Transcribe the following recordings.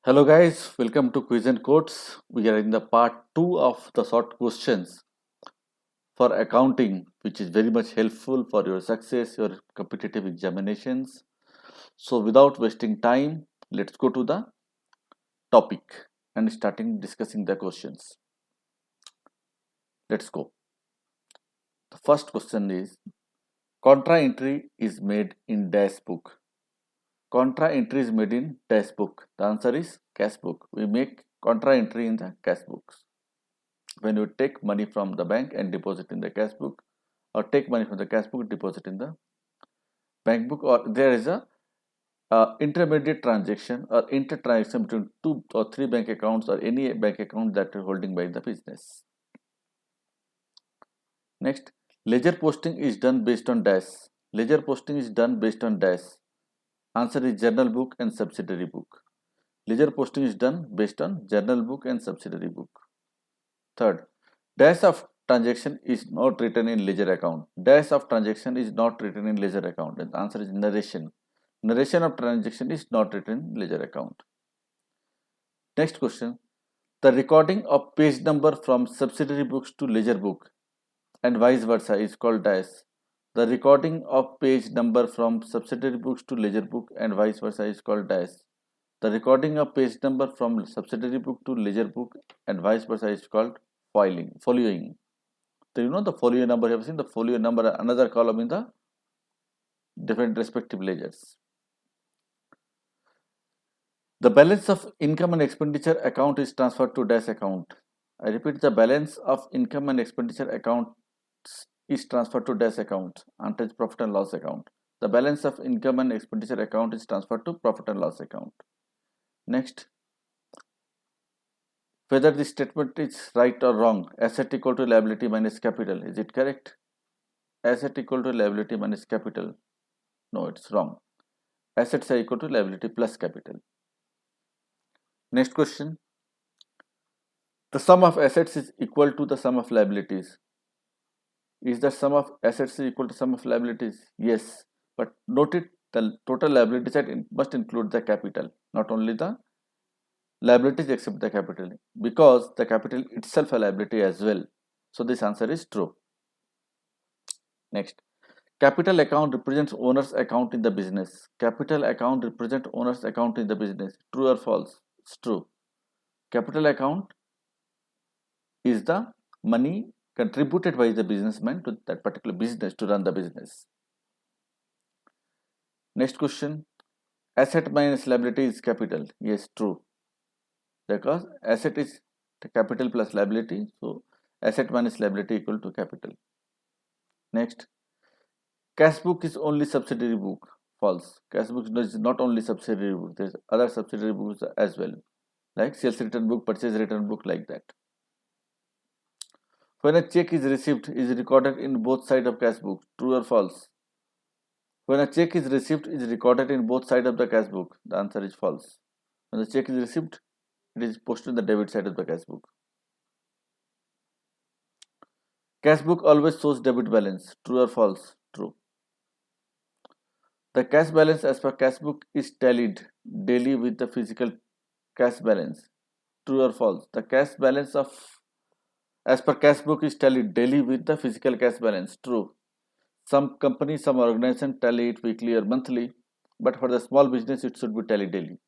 Hello guys, welcome to Quiz and Quotes. We are in the part 2 of the short questions for accounting, which is very much helpful for your success, your competitive examinations. So without wasting time, let's go to the topic and starting discussing the questions. Let's go. The first question is contra entry is made in dash book. Contra entry is made in dash book. The answer is cash book. We make contra entry in the cash books. When you take money from the bank and deposit in the cash book, or take money from the cash book, deposit in the bank book, or there is a intermediate transaction or inter transaction between two or three bank accounts or any bank account that are holding by the business. Next, ledger posting is done based on dash. Ledger posting is done based on dash. Answer is journal book and subsidiary book. Ledger posting is done based on journal book and subsidiary book. Third, dash of transaction is not written in ledger account. Dash of transaction is not written in ledger account. And the answer is narration. Narration of transaction is not written in ledger account. Next question. The recording of page number from subsidiary books to ledger book and vice versa is called dash. The recording of page number from subsidiary books to ledger book and vice versa is called dash. The recording of page number from subsidiary book to ledger book and vice versa is called following. So you know the folio number, you have seen the folio number, another column in the different respective ledgers. The balance of income and expenditure account is transferred to dash account. I repeat, the balance of income and expenditure account is transferred to dash account, until profit and loss account. The balance of income and expenditure account is transferred to profit and loss account. Next, whether this statement is right or wrong. Asset equal to liability minus capital. Is it correct? Asset equal to liability minus capital. No, it's wrong. Assets are equal to liability plus capital. Next question. The sum of assets is equal to the sum of liabilities. Is the sum of assets equal to sum of liabilities? Yes. But note it, the total liability side must include the capital, not only the liabilities except the capital, because the capital itself a liability as well. So this answer is true. Next. Capital account represents owner's account in the business. Capital account represents owner's account in the business. True or false? It's true. Capital account is the money contributed by the businessman to that particular business to run the business. Next question. Asset minus liability is capital. Yes, true. Because asset is the capital plus liability. So asset minus liability equal to capital. Next. Cash book is only subsidiary book. False. Cash book is not only subsidiary book. There's other subsidiary books as well, like sales return book, purchase return book, like that. When a check is received, is recorded in both sides of cash book. True or false? When a check is received, is recorded in both sides of the cash book. The answer is false. When the check is received, it is posted in the debit side of the cash book. Cash book always shows debit balance. True or false? True. The cash balance as per cash book is tallied daily with the physical cash balance. True or false? The cash balance of as per cash book is tallied daily with the physical cash balance. True. Some companies, some organizations tally it weekly or monthly, but for the small business it should be tallied daily.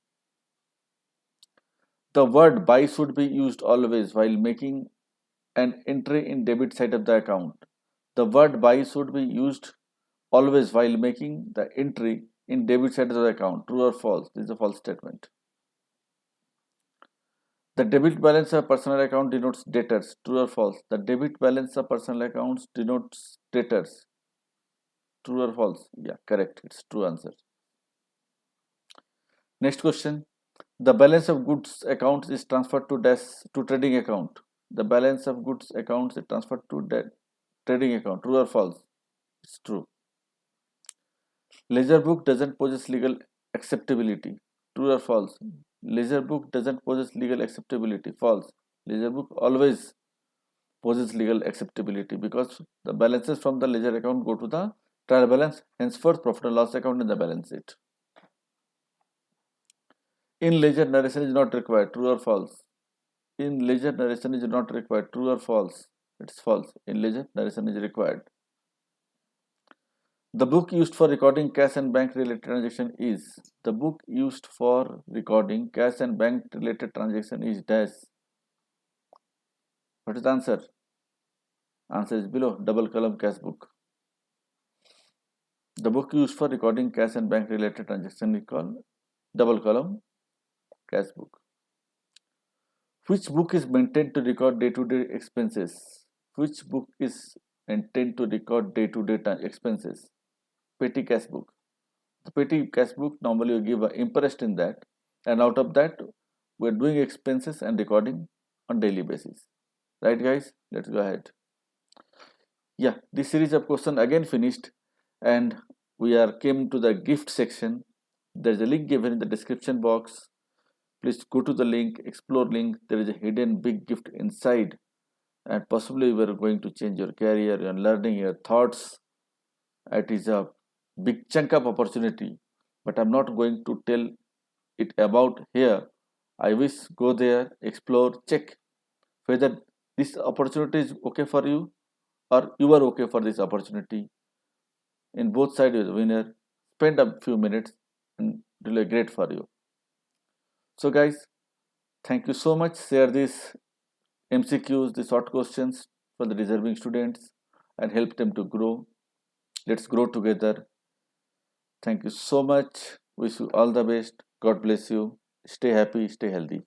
The word buy should be used always while making an entry in debit side of the account. The word buy should be used always while making the entry in debit side of the account. True or false? This is a false statement. The debit balance of personal account denotes debtors. True or false? The debit balance of personal accounts denotes debtors. True or false? Yeah, correct. It's true answer. Next question. The balance of goods account is transferred to trading account. The balance of goods accounts is transferred to trading account. True or false? It's true. Ledger book doesn't possess legal acceptability. True or false? Ledger book doesn't possess legal acceptability. False. Ledger book always possesses legal acceptability because the balances from the ledger account go to the trial balance, henceforth profit and loss account in the balance sheet. In leisure narration is not required, true or false? In leisure narration is not required, true or false? It's false. In leisure narration is required. The book used for recording cash and bank related transaction is. The book used for recording cash and bank related transaction is dash. What is the answer? Answer is below, double column cash book. The book used for recording cash and bank related transaction is called double column cash book. Which book is maintained to record day-to-day expenses? Which book is maintained to record day-to-day expenses? Petty cash book. The petty cash book, normally you give an interest in that, and out of that we are doing expenses and recording on daily basis. Right guys, let's go ahead. Yeah, this series of question again finished, and we are came to the gift section. There is a link given in the description box. Please go to the link, explore link. There is a hidden big gift inside, and possibly you are going to change your career, your learning, your thoughts. It is a big chunk of opportunity, but I'm not going to tell it about here. I wish go there, explore, check whether this opportunity is okay for you or you are okay for this opportunity. In both sides, you're the winner. Spend a few minutes and it will be great for you. So, guys, thank you so much. Share these MCQs, the short questions for the deserving students and help them to grow. Let's grow together. Thank you so much. Wish you all the best. God bless you. Stay happy, stay healthy.